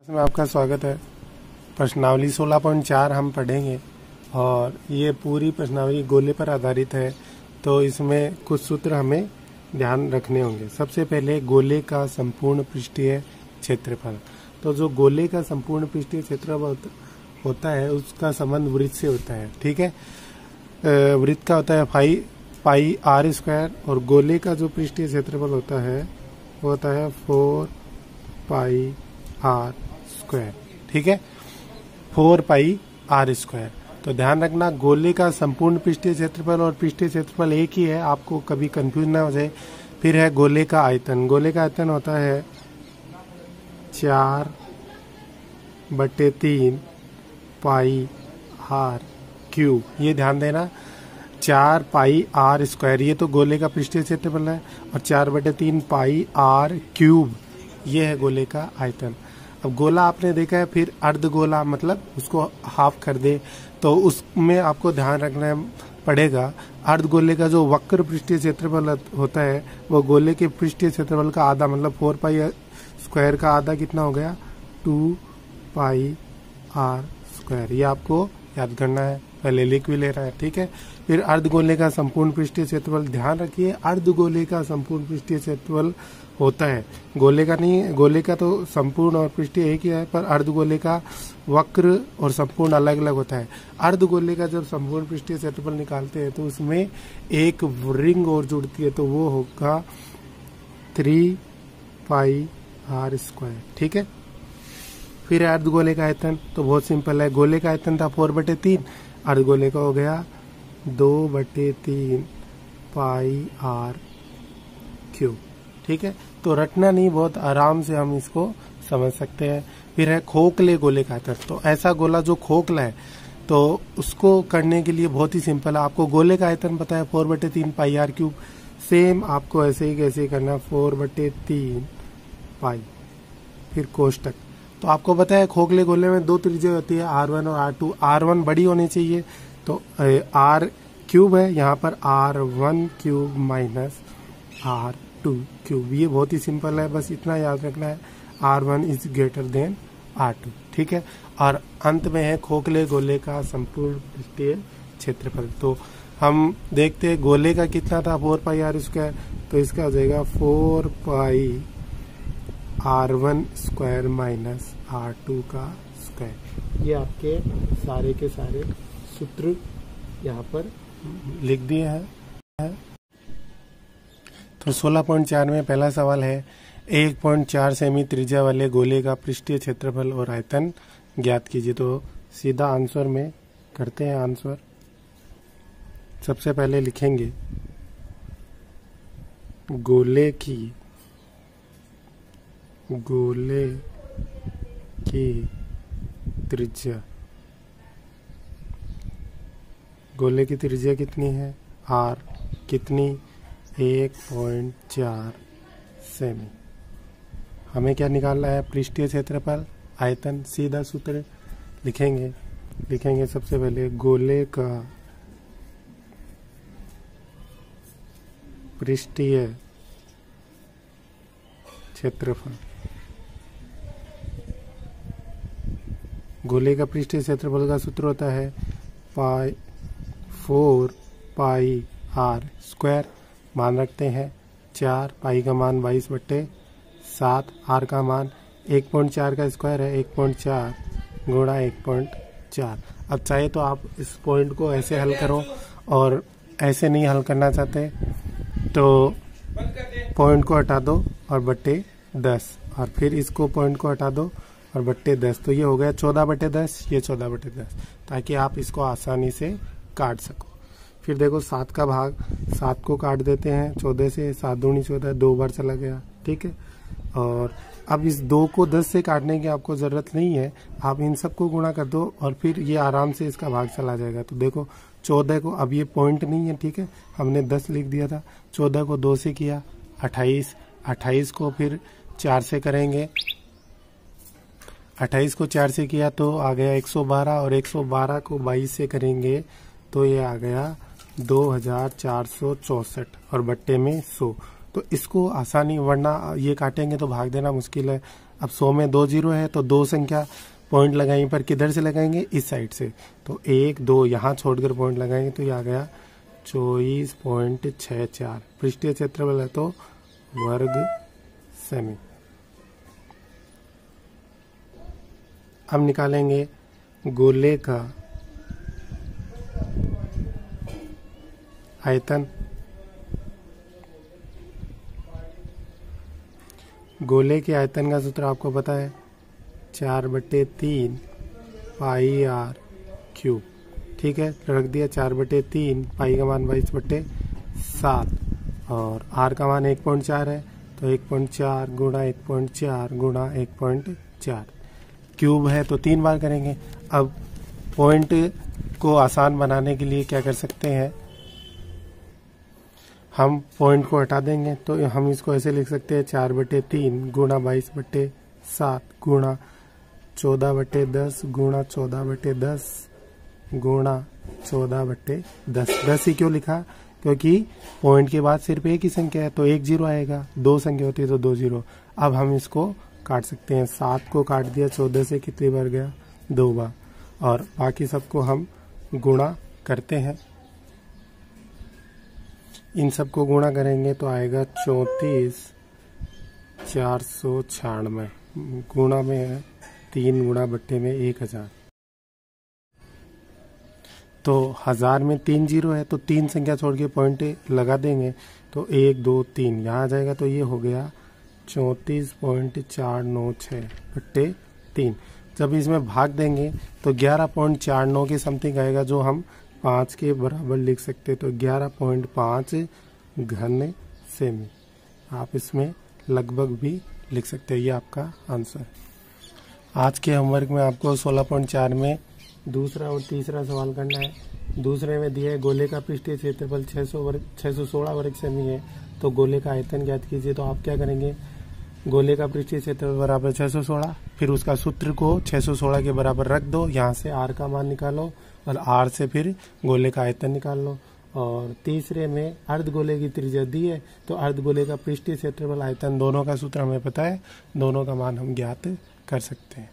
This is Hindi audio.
में आपका स्वागत है। प्रश्नावली 16.4 हम पढ़ेंगे और ये पूरी प्रश्नावली गोले पर आधारित है, तो इसमें कुछ सूत्र हमें ध्यान रखने होंगे। सबसे पहले गोले का संपूर्ण पृष्ठीय क्षेत्रफल। तो जो गोले का संपूर्ण पृष्ठीय क्षेत्रफल होता है उसका संबंध वृत्त से होता है, ठीक है। वृत्त का होता है पाई आर स्क्वायर और गोले का जो पृष्ठीय क्षेत्रफल होता है वो होता है 4 पाई आर स्क्वायर, ठीक है, 4 पाई आर स्क्वायर। तो ध्यान रखना गोले का संपूर्ण पृष्ठीय क्षेत्रफल और पृष्ठीय क्षेत्रफल एक ही है, आपको कभी कंफ्यूज ना हो जाए। फिर है गोले का आयतन। गोले का आयतन होता है 4/3 पाई आर क्यूब। ये ध्यान देना, 4 पाई आर स्क्वायर ये तो गोले का पृष्ठीय क्षेत्रफल है और 4/3 पाई आर क्यूब ये है गोले का आयतन। अब गोला आपने देखा है, फिर अर्धगोला मतलब उसको हाफ कर दे, तो उसमें आपको ध्यान रखना पड़ेगा। अर्धगोले का जो वक्र पृष्ठीय क्षेत्रफल होता है वो गोले के पृष्ठीय क्षेत्रफल का आधा, मतलब 4 पाई स्क्वायर का आधा कितना हो गया, 2 पाई आर स्क्वायर। ये आपको याद करना है, पहले लिख भी ले रहा है, ठीक है। फिर अर्धगोले का संपूर्ण पृष्ठीय क्षेत्रफल, ध्यान रखिए अर्धगोले का संपूर्ण पृष्ठीय क्षेत्रफल होता है, गोले का नहीं। गोले का तो संपूर्ण और पृष्ठीय एक ही है, पर अर्धगोले का वक्र और संपूर्ण अलग अलग होता है। अर्धगोले का जब संपूर्ण पृष्ठीय क्षेत्रफल निकालते हैं तो उसमें एक रिंग और जुड़ती है, तो वो होगा 3 पाई आर स्क्वायर, ठीक है। फिर है अर्धगोले का आयतन, तो बहुत सिंपल है। गोले का आयतन था 4/3, अर्धगोले का हो गया 2/3 पाई आर क्यूब, ठीक है। तो रटना नहीं, बहुत आराम से हम इसको समझ सकते हैं। फिर है खोखले गोले का आयतन। तो ऐसा गोला जो खोखला है तो उसको करने के लिए बहुत ही सिंपल है। आपको गोले का आयतन पता है 4/3 पाई आर क्यूब, सेम आपको ऐसे ही कैसे करना, 4/3 पाई, फिर कोष्टक। तो आपको पता है खोखले गोले में दो त्रिज्या होती है, R1 और R2। R1 बड़ी होनी चाहिए, तो R क्यूब है, यहाँ पर R1 cube minus R2 cube. ये बहुत ही सिंपल है, बस इतना याद रखना है, R1 is greater than R2, ठीक है। और अंत में है खोखले गोले का संपूर्ण पृष्ठीय क्षेत्रफल। तो हम देखते हैं गोले का कितना था, 4 पाई आर स्क्वायर, तो इसका हो जाएगा 4 पाई R1 स्क्वायर माइनस R2 का स्क्वायर। ये आपके सारे के सारे सूत्र यहाँ पर लिख दिए हैं। तो 16.4 में पहला सवाल है, 1.4 सेमी त्रिज्या वाले गोले का पृष्ठीय क्षेत्रफल और आयतन ज्ञात कीजिए। तो सीधा आंसर में करते हैं। आंसर सबसे पहले लिखेंगे गोले की त्रिज्या। गोले की त्रिज्या कितनी है, आर कितनी, 1.4 सेमी। हमें क्या निकालना है, पृष्ठीय क्षेत्रफल, आयतन। सीधा सूत्र लिखेंगे सबसे पहले गोले का पृष्ठीय क्षेत्रफल। गोले का पृष्ठीय क्षेत्रफल का सूत्र होता है 4 पाई आर स्क्वायर। मान रखते हैं 4, पाई का मान 22/7, आर का मान 1.4 का स्क्वायर है, 1.4 गुणा 1.4। अब चाहे तो आप इस पॉइंट को ऐसे हल करो, और ऐसे नहीं हल करना चाहते तो पॉइंट को हटा दो और बट्टे 10, और फिर इसको पॉइंट को हटा दो और बट्टे 10। तो ये हो गया 14/10, ये 14/10, ताकि आप इसको आसानी से काट सको। फिर देखो 7 का भाग, 7 को काट देते हैं 14 से, 7 दूनी 14, 2 बार चला गया, ठीक है। और अब इस 2 को 10 से काटने की आपको ज़रूरत नहीं है, आप इन सबको गुणा कर दो और फिर ये आराम से इसका भाग चला जाएगा। तो देखो 14 को, अब ये पॉइंट नहीं है, ठीक है, हमने 10 लिख दिया था, 14 को 2 से किया 28, 28 को फिर 4 से करेंगे, 28 को 4 से किया तो आ गया 112, और 112 को 22 से करेंगे तो ये आ गया 2464 और बट्टे में 100। तो इसको आसानी, वरना ये काटेंगे तो भाग देना मुश्किल है। अब 100 में 2 जीरो है तो 2 संख्या पॉइंट लगाएंगे, पर किधर से लगाएंगे, इस साइड से। तो 1 2 यहाँ छोड़कर पॉइंट लगाएंगे तो ये आ गया 24.64। पृष्ठीय क्षेत्रफल है तो वर्ग सेमी। अब निकालेंगे गोले का आयतन। गोले के आयतन का सूत्र आपको पता है 4/3 पाई आर क्यूब। ठीक है, रख दिया 4/3, पाई का मान 22/7 और आर का मान 1.4 है तो 1.4 गुणा 1.4 गुणा 1.4। क्यूब है तो 3 बार करेंगे। अब पॉइंट को आसान बनाने के लिए क्या कर सकते हैं, हम पॉइंट को हटा देंगे तो हम इसको ऐसे लिख सकते हैं 4/3 गुणा 22/7 गुणा 14/10 गुणा 14/10 गुणा 14/10। 10 ही क्यों लिखा, क्योंकि पॉइंट के बाद सिर्फ एक ही संख्या है तो 1 जीरो आएगा, 2 संख्या होती है तो 2 जीरो। अब हम इसको काट सकते हैं, 7 को काट दिया 14 से, कितनी बार गया, 2 बार, और बाकी सबको हम गुणा करते हैं। इन सबको गुणा करेंगे तो आएगा 34,496। गुणा में है 3 गुणा बट्टे में 1000। तो 1000 में 3 जीरो है तो 3 संख्या छोड़ के पॉइंट लगा देंगे तो 1 2 3 यहाँ आ जाएगा। तो ये हो गया 34.496 बट्टे 3। जब इसमें भाग देंगे तो 11.49 के समथिंग आएगा, जो हम 5 के बराबर लिख सकते। तो 11.5 घन सेमी आप इसमें लगभग भी लिख सकते हैं। ये आपका आंसर। आज के होमवर्क में आपको 16.4 में दूसरा और तीसरा सवाल करना है। दूसरे में दिया है गोले का पृष्ठीय क्षेत्रफल 616 वर्ग सेमी है, तो गोले का आयतन ज्ञात कीजिए। तो आप क्या करेंगे, गोले का पृष्ठीय क्षेत्रफल बराबर 616, फिर उसका सूत्र को 616 के बराबर रख दो, यहाँ से आर का मान निकालो और आर से फिर गोले का आयतन निकाल लो। और तीसरे में अर्धगोले की त्रिज्या दी है तो अर्धगोले का पृष्ठीय क्षेत्रफल आयतन दोनों का सूत्र हमें पता है, दोनों का मान हम ज्ञात कर सकते हैं।